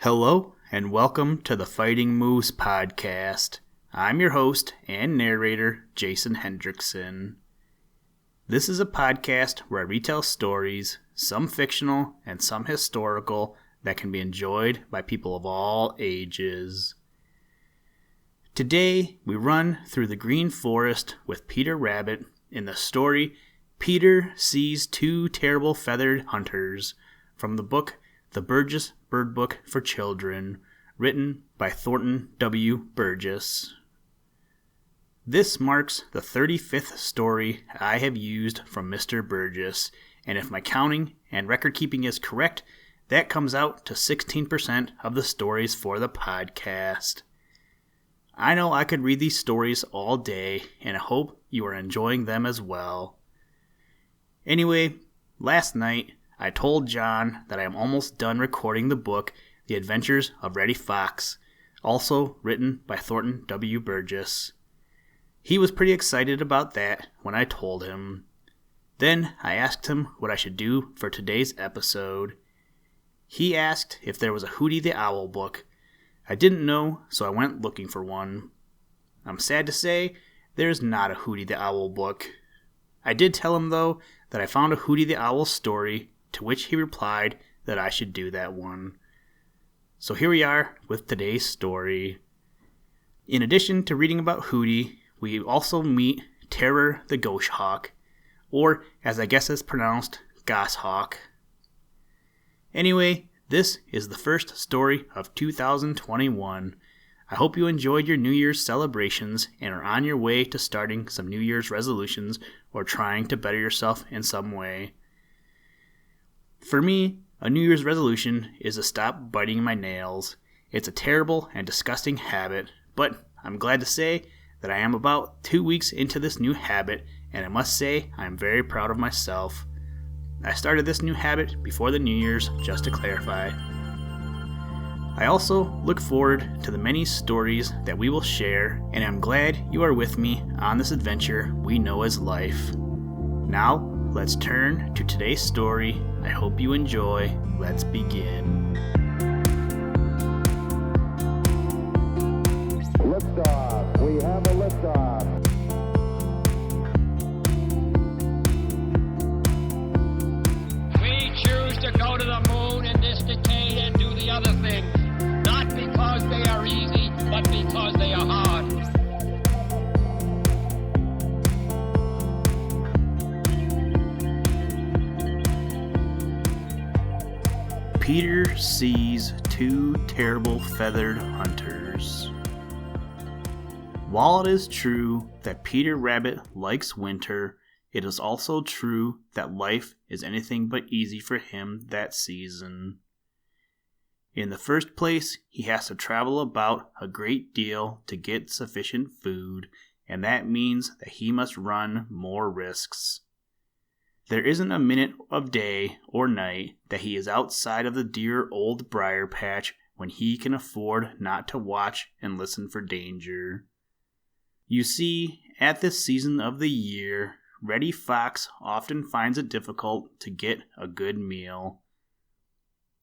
Hello, and welcome to the Fighting Moose podcast. I'm your host and narrator, Jason Hendrickson. This is a podcast where I retell stories, some fictional and some historical, that can be enjoyed by people of all ages. Today, we run through the Green Forest with Peter Rabbit in the story Peter Sees Two Terrible Feathered Hunters from the book The Burgess Bird Book for Children, written by Thornton W. Burgess. This marks the 35th story I have used from Mr. Burgess, and if my counting and record keeping is correct, that comes out to 16% of the stories for the podcast. I know I could read these stories all day, and I hope you are enjoying them as well. Anyway, last night, I told John that I am almost done recording the book, The Adventures of Reddy Fox, also written by Thornton W. Burgess. He was pretty excited about that when I told him. Then I asked him what I should do for today's episode. He asked if there was a Hooty the Owl book. I didn't know, so I went looking for one. I'm sad to say, there's not a Hooty the Owl book. I did tell him, though, that I found a Hooty the Owl story, to which he replied that I should do that one. So here we are with today's story. In addition to reading about Hooty, we also meet Terror the Goshawk, or as I guess it's pronounced, Goshawk. Anyway, this is the first story of 2021. I hope you enjoyed your New Year's celebrations and are on your way to starting some New Year's resolutions or trying to better yourself in some way. For me, a New Year's resolution is to stop biting my nails. It's a terrible and disgusting habit, but I'm glad to say that I am about 2 weeks into this new habit, and I must say I am very proud of myself. I started this new habit before the New Year's, just to clarify. I also look forward to the many stories that we will share, and I'm glad you are with me on this adventure we know as life. Now, let's turn to today's story. I hope you enjoy. Let's begin. Liftoff. We have a liftoff. We choose to go to the moon in this decade and do the other things, not because they are easy, but because they are hard. Peter sees two terrible feathered hunters. While it is true that Peter Rabbit likes winter, it is also true that life is anything but easy for him that season. In the first place, he has to travel about a great deal to get sufficient food, and that means that he must run more risks. There isn't a minute of day or night that he is outside of the dear old briar patch when he can afford not to watch and listen for danger. You see, at this season of the year, Reddy Fox often finds it difficult to get a good meal.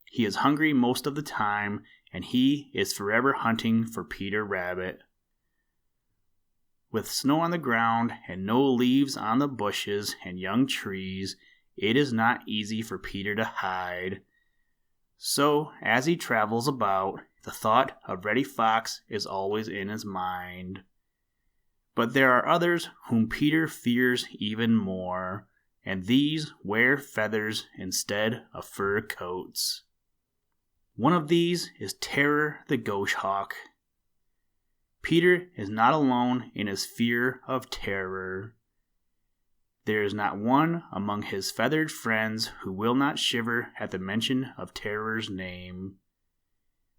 He is hungry most of the time, and he is forever hunting for Peter Rabbit. With snow on the ground and no leaves on the bushes and young trees, it is not easy for Peter to hide. So, as he travels about, the thought of Reddy Fox is always in his mind. But there are others whom Peter fears even more, and these wear feathers instead of fur coats. One of these is Terror the Goshawk. Peter is not alone in his fear of terror. There is not one among his feathered friends who will not shiver at the mention of Terror's name.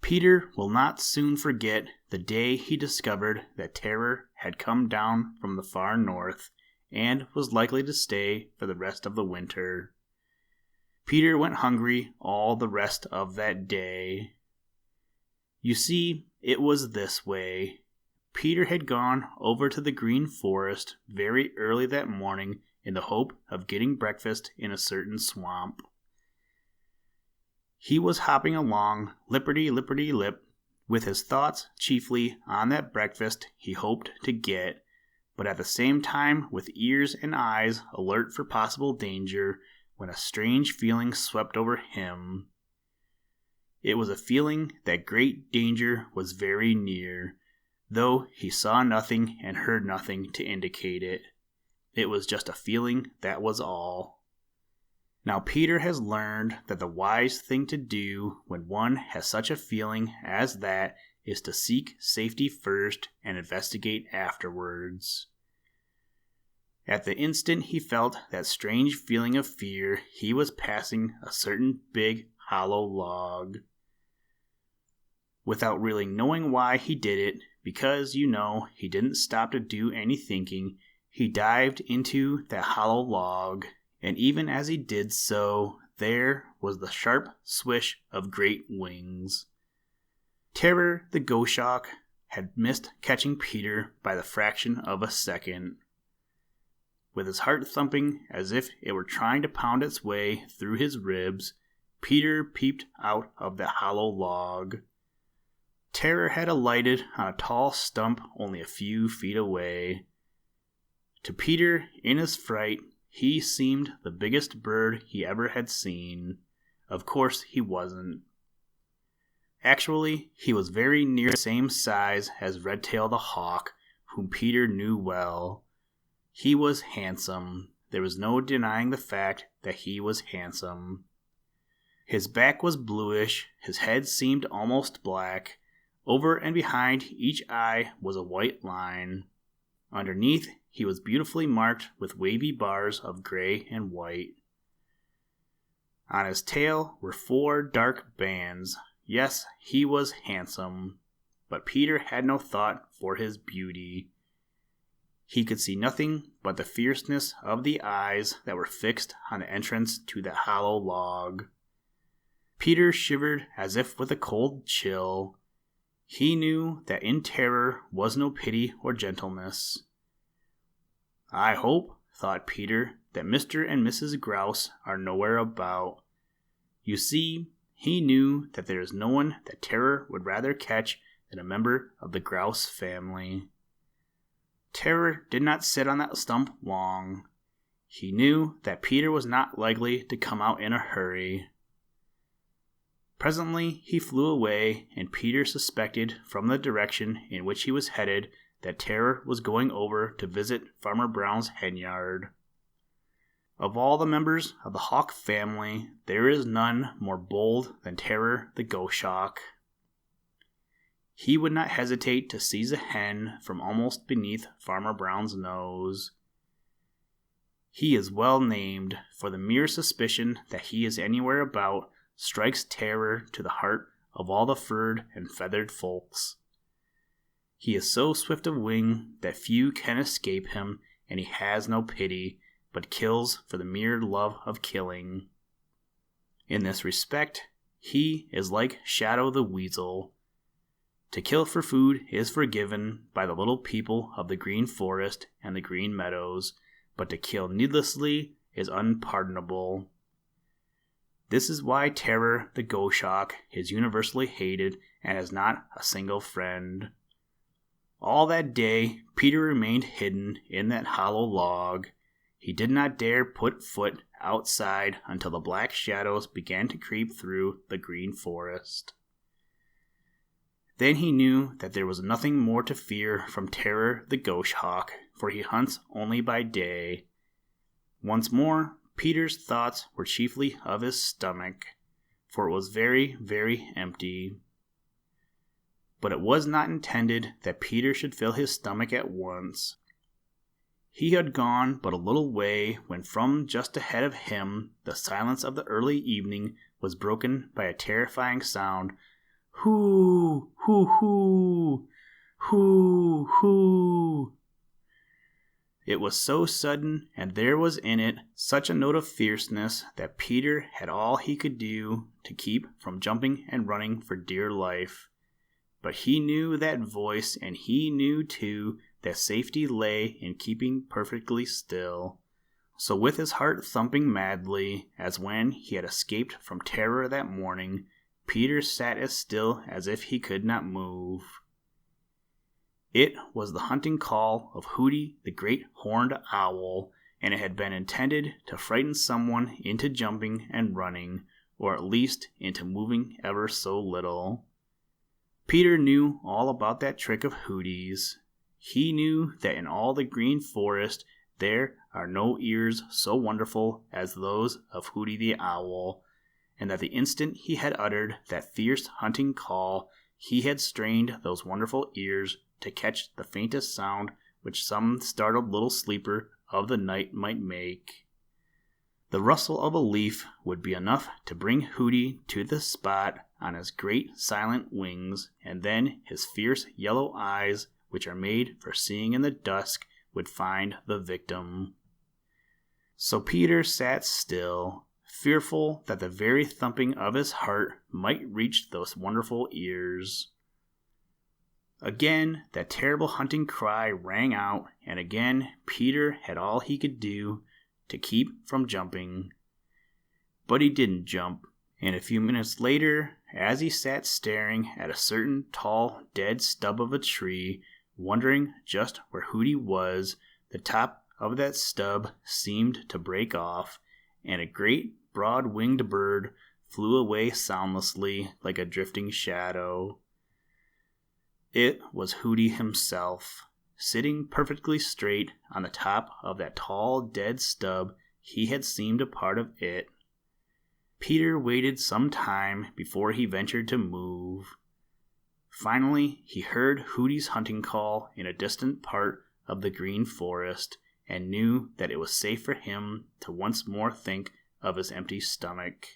Peter will not soon forget the day he discovered that Terror had come down from the far north and was likely to stay for the rest of the winter. Peter went hungry all the rest of that day. You see, it was this way. Peter had gone over to the Green Forest very early that morning in the hope of getting breakfast in a certain swamp. He was hopping along, lipperty-lipperty-lip, with his thoughts chiefly on that breakfast he hoped to get, but at the same time with ears and eyes alert for possible danger, when a strange feeling swept over him. It was a feeling that great danger was very near, though he saw nothing and heard nothing to indicate it. It was just a feeling, that was all. Now Peter has learned that the wise thing to do when one has such a feeling as that is to seek safety first and investigate afterwards. At the instant he felt that strange feeling of fear, he was passing a certain big hollow log. Without really knowing why he did it, because, he didn't stop to do any thinking, he dived into that hollow log, and even as he did so, there was the sharp swish of great wings. Terror the Goshawk had missed catching Peter by the fraction of a second. With his heart thumping as if it were trying to pound its way through his ribs, Peter peeped out of the hollow log. Terror had alighted on a tall stump only a few feet away. To Peter, in his fright, he seemed the biggest bird he ever had seen. Of course he wasn't. Actually, he was very near the same size as Redtail the hawk, whom Peter knew well. He was handsome. There was no denying the fact that he was handsome. His back was bluish, his head seemed almost black. Over and behind each eye was a white line. Underneath, he was beautifully marked with wavy bars of gray and white. On his tail were 4 dark bands. Yes, he was handsome, but Peter had no thought for his beauty. He could see nothing but the fierceness of the eyes that were fixed on the entrance to the hollow log. Peter shivered as if with a cold chill. He knew that in Terror was no pity or gentleness. I hope, thought Peter, that Mr. and Mrs. Grouse are nowhere about. You see, he knew that there is no one that Terror would rather catch than a member of the Grouse family. Terror did not sit on that stump long. He knew that Peter was not likely to come out in a hurry. Presently he flew away, and Peter suspected from the direction in which he was headed that Terror was going over to visit Farmer Brown's henyard. Of all the members of the hawk family, there is none more bold than Terror the Goshawk. He would not hesitate to seize a hen from almost beneath Farmer Brown's nose. He is well named, for the mere suspicion that he is anywhere about strikes terror to the heart of all the furred and feathered folks. He is so swift of wing that few can escape him, and he has no pity, but kills for the mere love of killing. In this respect, he is like Shadow the Weasel. To kill for food is forgiven by the little people of the Green Forest and the Green Meadows, but to kill needlessly is unpardonable. This is why Terror the Goshawk is universally hated and has not a single friend. All that day, Peter remained hidden in that hollow log. He did not dare put foot outside until the black shadows began to creep through the Green Forest. Then he knew that there was nothing more to fear from Terror the Goshawk, for he hunts only by day. Once more, Peter's thoughts were chiefly of his stomach, for it was very, very empty. But it was not intended that Peter should fill his stomach at once. He had gone but a little way when from just ahead of him the silence of the early evening was broken by a terrifying sound. Hoo, hoo, hoo, hoo, hoo. It was so sudden, and there was in it such a note of fierceness that Peter had all he could do to keep from jumping and running for dear life. But he knew that voice, and he knew, too, that safety lay in keeping perfectly still. So with his heart thumping madly, as when he had escaped from terror that morning, Peter sat as still as if he could not move. It was the hunting call of Hooty the great horned owl, and it had been intended to frighten someone into jumping and running, or at least into moving ever so little. Peter knew all about that trick of Hooty's. He knew that in all the green forest there are no ears so wonderful as those of Hooty the owl, and that the instant he had uttered that fierce hunting call, he had strained those wonderful ears to catch the faintest sound which some startled little sleeper of the night might make. The rustle of a leaf would be enough to bring Hooty to the spot on his great silent wings, and then his fierce yellow eyes, which are made for seeing in the dusk, would find the victim. So Peter sat still, fearful that the very thumping of his heart might reach those wonderful ears. Again that terrible hunting cry rang out, and again Peter had all he could do to keep from jumping. But he didn't jump, and a few minutes later, as he sat staring at a certain tall, dead stub of a tree, wondering just where Hooty was, the top of that stub seemed to break off, and a great broad-winged bird flew away soundlessly like a drifting shadow. It was Hooty himself, sitting perfectly straight on the top of that tall, dead stub. He had seemed a part of it. Peter waited some time before he ventured to move. Finally, he heard Hooty's hunting call in a distant part of the green forest, and knew that it was safe for him to once more think of his empty stomach.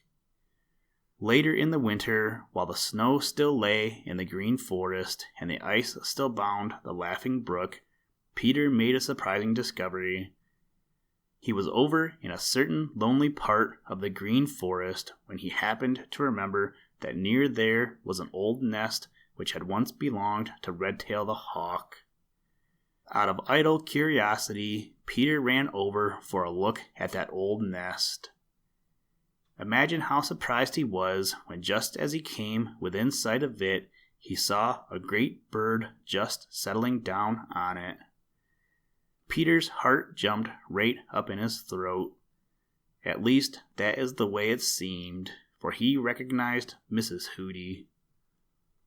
Later in the winter, while the snow still lay in the green forest and the ice still bound the Laughing Brook, Peter made a surprising discovery. He was over in a certain lonely part of the green forest when he happened to remember that near there was an old nest which had once belonged to Redtail the hawk. Out of idle curiosity, Peter ran over for a look at that old nest. Imagine how surprised he was when, just as he came within sight of it, he saw a great bird just settling down on it. Peter's heart jumped right up in his throat. At least that is the way it seemed, for he recognized Mrs. Hooty.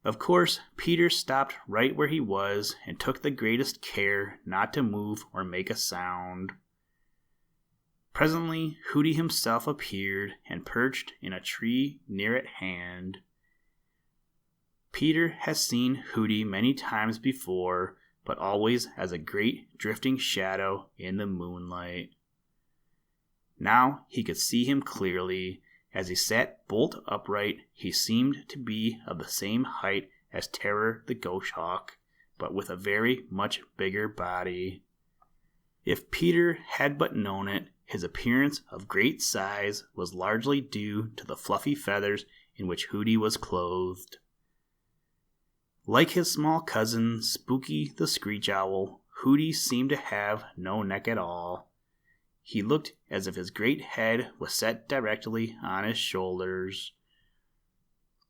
Of course, Peter stopped right where he was and took the greatest care not to move or make a sound. Presently, Hooty himself appeared and perched in a tree near at hand. Peter has seen Hooty many times before, but always as a great drifting shadow in the moonlight. Now he could see him clearly. As he sat bolt upright, he seemed to be of the same height as Terror the Goshawk, but with a very much bigger body. If Peter had but known it, his appearance of great size was largely due to the fluffy feathers in which Hooty was clothed. Like his small cousin, Spooky the Screech Owl, Hooty seemed to have no neck at all. He looked as if his great head was set directly on his shoulders.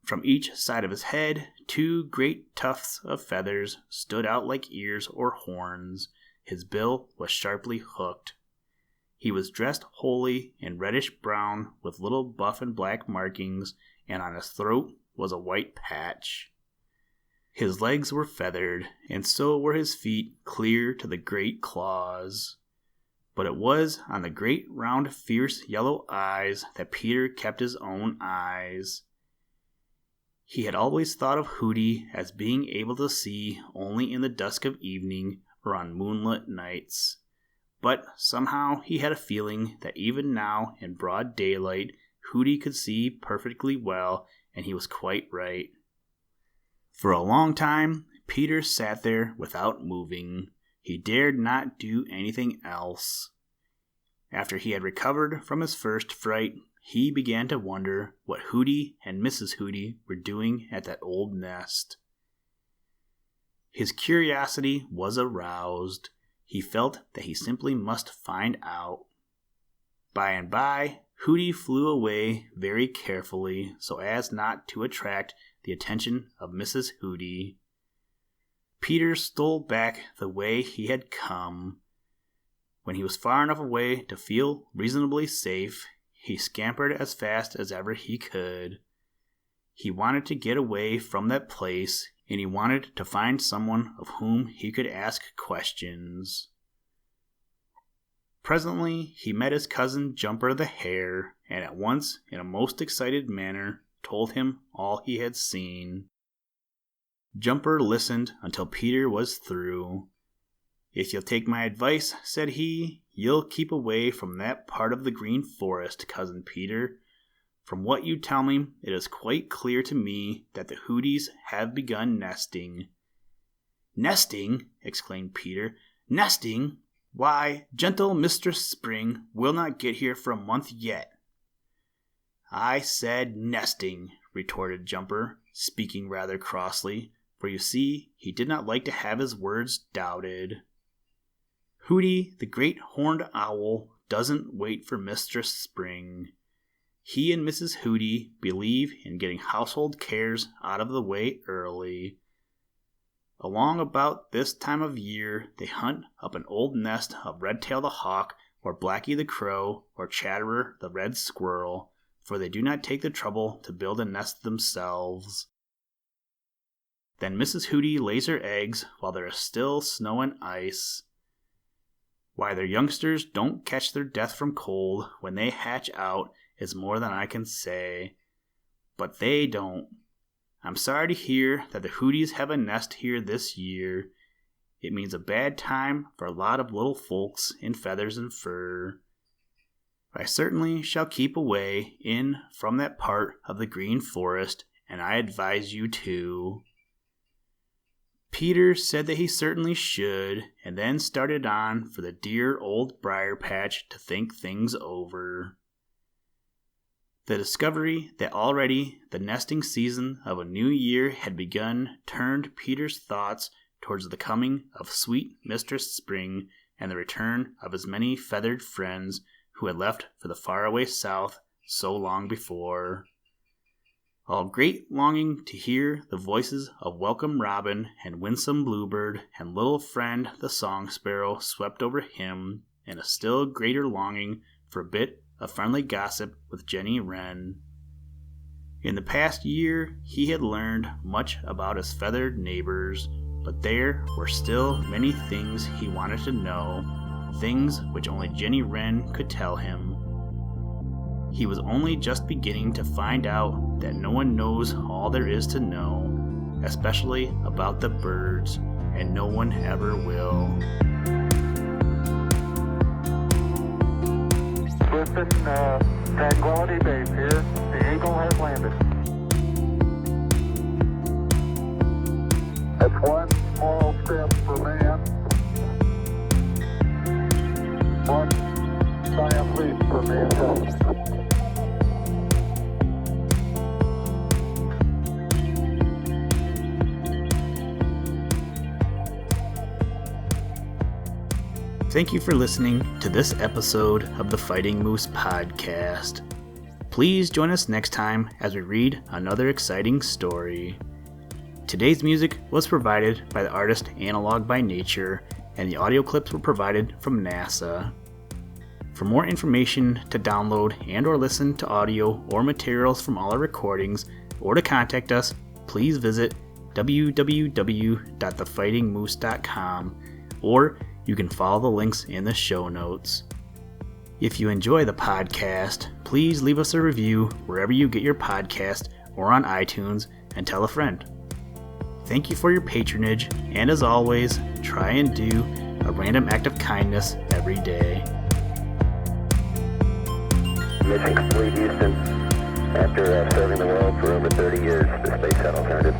From each side of his head, two great tufts of feathers stood out like ears or horns. His bill was sharply hooked. He was dressed wholly in reddish-brown with little buff and black markings, and on his throat was a white patch. His legs were feathered, and so were his feet, clear to the great claws. But it was on the great round fierce yellow eyes that Peter kept his own eyes. He had always thought of Hooty as being able to see only in the dusk of evening or on moonlit nights. But somehow he had a feeling that even now in broad daylight Hooty could see perfectly well, and he was quite right. For a long time Peter sat there without moving. He dared not do anything else. After he had recovered from his first fright, he began to wonder what Hooty and Mrs. Hooty were doing at that old nest. His curiosity was aroused. He felt that he simply must find out. By and by, Hooty flew away very carefully so as not to attract the attention of Mrs. Hooty. Peter stole back the way he had come. When he was far enough away to feel reasonably safe, he scampered as fast as ever he could. He wanted to get away from that place, and he wanted to find someone of whom he could ask questions. Presently, he met his cousin Jumper the Hare, and at once, in a most excited manner, told him all he had seen. Jumper listened until Peter was through. "If you'll take my advice," said he, "you'll keep away from that part of the Green Forest, Cousin Peter. From what you tell me, it is quite clear to me that the Hooties have begun nesting." "Nesting?" exclaimed Peter. "Nesting? Why, gentle Mistress Spring will not get here for a month yet." "I said nesting," retorted Jumper, speaking rather crossly, for you see he did not like to have his words doubted. Hooty, the great horned owl, doesn't wait for Mistress Spring. He and Mrs. Hooty believe in getting household cares out of the way early. Along about this time of year, they hunt up an old nest of Redtail the Hawk, or Blacky the Crow, or Chatterer the Red Squirrel, for they do not take the trouble to build a nest themselves. Then Mrs. Hooty lays her eggs while there is still snow and ice. Why their youngsters don't catch their death from cold when they hatch out is more than I can say. But they don't. I'm sorry to hear that the Hooties have a nest here this year. It means a bad time for a lot of little folks in feathers and fur. I certainly shall keep away in from that part of the Green Forest, and I advise you to. Peter said that he certainly should, and then started on for the dear old briar patch to think things over. The discovery that already the nesting season of a new year had begun turned Peter's thoughts towards the coming of sweet Mistress Spring and the return of his many feathered friends who had left for the faraway south so long before. All great longing to hear the voices of Welcome Robin and Winsome Bluebird and Little Friend the Song Sparrow swept over him, and a still greater longing for a bit of friendly gossip with Jenny Wren. In the past year, he had learned much about his feathered neighbors, but there were still many things he wanted to know, things which only Jenny Wren could tell him. He was only just beginning to find out that no one knows all there is to know, especially about the birds, and no one ever will. Listen, Tranquility Base here. The Eagle has landed. That's one small step for man, one giant leap for mankind. Thank you for listening to this episode of the Fighting Moose Podcast. Please join us next time as we read another exciting story. Today's music was provided by the artist Analog by Nature, and the audio clips were provided from NASA. For more information to download and or listen to audio or materials from all our recordings, or to contact us, please visit www.thefightingmoose.com, or you can follow the links in the show notes. If you enjoy the podcast, please leave us a review wherever you get your podcast or on iTunes, and tell a friend. Thank you for your patronage, and as always, try and do a random act of kindness every day. Mission complete, Houston. After serving the world for over 30 years, the Space Shuttle turned its